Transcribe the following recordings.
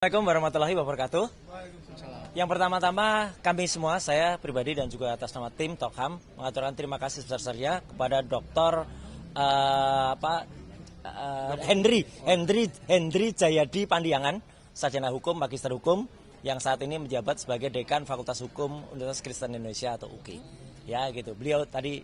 Assalamualaikum warahmatullahi wabarakatuh. Yang pertama-tama kami semua, saya pribadi dan juga atas nama tim Tokham mengaturkan terima kasih sebesar-besarnya kepada Dr. Hendri Jayadi Pandiangan, sarjana hukum, magister hukum, yang saat ini menjabat sebagai Dekan Fakultas Hukum Universitas Kristen Indonesia atau UKI. Ya gitu. Beliau tadi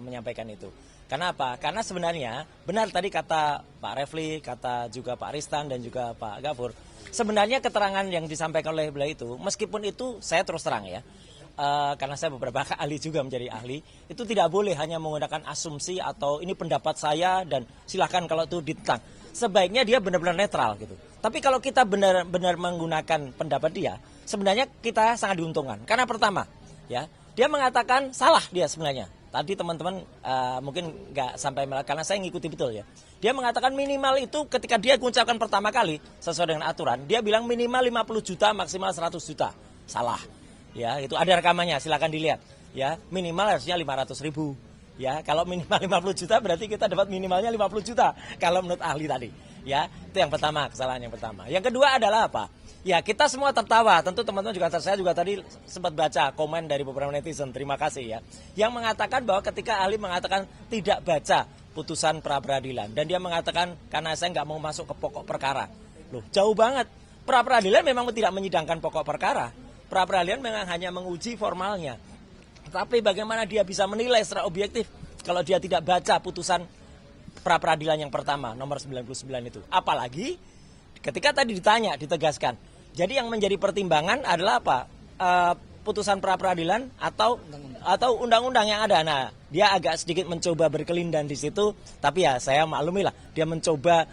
menyampaikan itu. Karena apa? Karena sebenarnya benar tadi kata Pak Refli, kata juga Pak Ristan dan juga Pak Gafur. Sebenarnya keterangan yang disampaikan oleh beliau itu, meskipun itu saya terus terang ya, karena saya beberapa kali juga menjadi ahli, itu tidak boleh hanya menggunakan asumsi atau ini pendapat saya dan silahkan kalau itu ditentang. Sebaiknya dia benar-benar netral gitu. Tapi kalau kita benar-benar menggunakan pendapat dia, sebenarnya kita sangat diuntungkan. Karena pertama, ya dia mengatakan salah dia sebenarnya. Tadi teman-teman mungkin nggak sampai karena saya ngikuti betul ya. Dia mengatakan minimal itu ketika dia mengucapkan pertama kali sesuai dengan aturan, dia bilang minimal 50 juta, maksimal 100 juta. Salah. Ya, itu ada rekamannya, silakan dilihat. Ya, minimal harusnya 500.000. Ya, kalau minimal 50 juta berarti kita dapat minimalnya 50 juta kalau menurut ahli tadi. Ya, itu yang pertama, kesalahan yang pertama. Yang kedua adalah apa? Ya, kita semua tertawa. Tentu teman-teman juga, saya juga tadi sempat baca komen dari beberapa netizen, terima kasih ya, yang mengatakan bahwa ketika ahli mengatakan tidak baca putusan pra-peradilan dan dia mengatakan karena saya nggak mau masuk ke pokok perkara. Loh, jauh banget. Pra-peradilan memang tidak menyidangkan pokok perkara. Pra-peradilan memang hanya menguji formalnya. Tapi bagaimana dia bisa menilai secara objektif kalau dia tidak baca putusan pra-peradilan yang pertama nomor 99 itu. Apalagi ketika tadi ditanya, ditegaskan. Jadi yang menjadi pertimbangan adalah apa? Putusan pra-peradilan atau undang-undang yang ada. Nah, dia agak sedikit mencoba berkelindan di situ, tapi ya saya maklumilah dia mencoba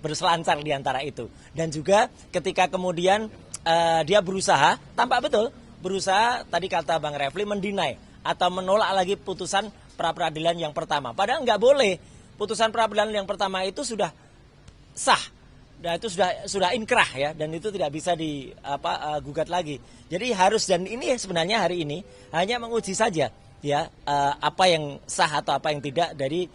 berselancar di antara itu. Dan juga ketika kemudian dia berusaha, tampak betul berusaha tadi kata Bang Refli mendinai atau menolak lagi putusan pra-peradilan yang pertama. Padahal nggak boleh. Putusan pra-peradilan yang pertama itu sudah sah. Dan itu sudah inkrah ya, dan itu tidak bisa digugat lagi. Jadi harus, dan ini sebenarnya hari ini hanya menguji saja ya apa yang sah atau apa yang tidak dari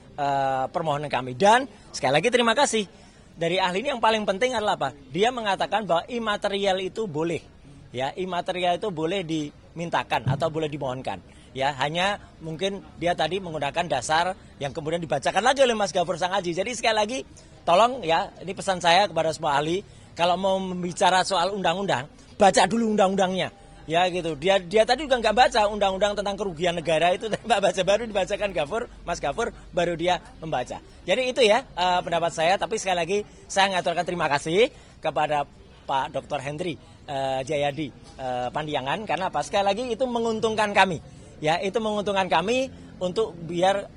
permohonan kami. Dan sekali lagi terima kasih dari ahli ini. Yang paling penting adalah apa? Dia mengatakan bahwa imaterial itu boleh ya, imaterial itu boleh dimintakan atau boleh dimohonkan. Ya, hanya mungkin dia tadi menggunakan dasar yang kemudian dibacakan lagi oleh Mas Gafur Sang Aji. Jadi sekali lagi tolong ya, ini pesan saya kepada semua ahli, kalau mau membicara soal undang-undang, baca dulu undang-undangnya. Ya gitu. Dia tadi juga nggak baca undang-undang tentang kerugian negara itu, nggak baca, baru dibacakan Mas Gafur, baru dia membaca. Jadi itu ya pendapat saya. Tapi sekali lagi saya ngaturkan terima kasih kepada Pak Dr. Hendri Jayadi Pandiangan, karena apa? Sekali lagi itu menguntungkan kami. Ya, itu menguntungkan kami untuk biar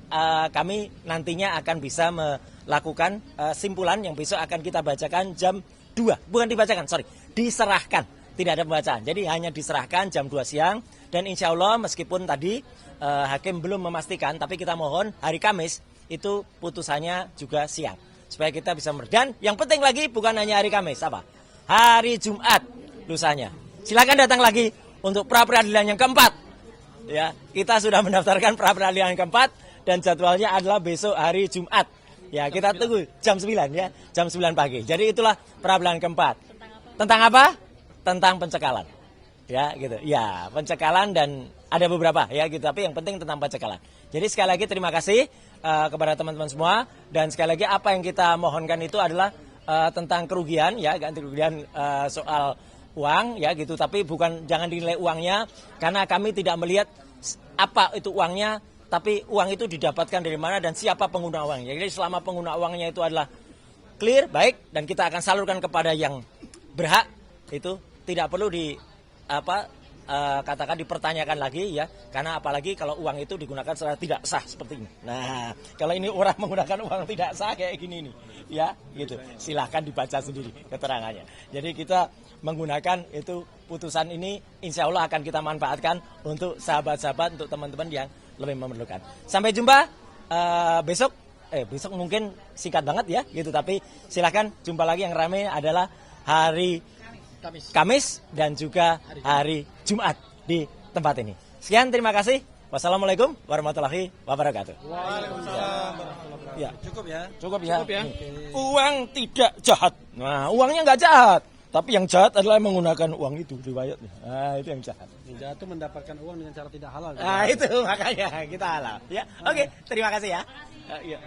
kami nantinya akan bisa melakukan simpulan yang besok akan kita bacakan jam 2. Bukan dibacakan, diserahkan. Tidak ada pembacaan. Jadi hanya diserahkan jam 2 siang. Dan insya Allah meskipun tadi hakim belum memastikan, tapi kita mohon hari Kamis itu putusannya juga siang. Supaya kita bisa dan yang penting lagi bukan hanya hari Kamis, hari Jumat lusanya. Silakan datang lagi untuk pra-peradilan yang keempat. Ya, kita sudah mendaftarkan pra-peradilan yang keempat dan jadwalnya adalah besok hari Jumat. Ya, kita tunggu jam 9 ya, jam 9 pagi. Jadi itulah pra-peradilan keempat. Tentang apa? Tentang pencekalan. Ya, gitu. Ya, pencekalan dan ada beberapa ya gitu, tapi yang penting tentang pencekalan. Jadi sekali lagi terima kasih kepada teman-teman semua, dan sekali lagi apa yang kita mohonkan itu adalah tentang kerugian ya, ganti kerugian soal uang ya gitu, tapi jangan dinilai uangnya, karena kami tidak melihat apa itu uangnya, tapi uang itu didapatkan dari mana dan siapa pengguna uangnya. Jadi selama pengguna uangnya itu adalah clear, baik, dan kita akan salurkan kepada yang berhak, itu tidak perlu katakan dipertanyakan lagi ya, karena apalagi kalau uang itu digunakan secara tidak sah seperti ini. Nah, kalau ini orang menggunakan uang tidak sah kayak gini nih ya gitu, silahkan dibaca sendiri keterangannya. Jadi kita menggunakan itu putusan ini insya Allah akan kita manfaatkan untuk sahabat-sahabat, untuk teman-teman yang lebih memerlukan. Sampai jumpa besok mungkin singkat banget ya gitu, tapi silahkan jumpa lagi. Yang ramai adalah hari Kamis dan juga hari Jumat di tempat ini. Sekian, terima kasih. Wassalamualaikum warahmatullahi wabarakatuh. Waalaikumsalam warahmatullahi wabarakatuh. Ya. Cukup ya. Cukup ya. Cukup ya. Uang tidak jahat. Nah, uangnya nggak jahat. Tapi yang jahat adalah menggunakan uang itu riwayatnya. Nah, itu yang jahat. Yang jahat itu mendapatkan uang dengan cara tidak halal. Nah, itu makanya kita halal. Ya. Oke, terima kasih ya. Iya.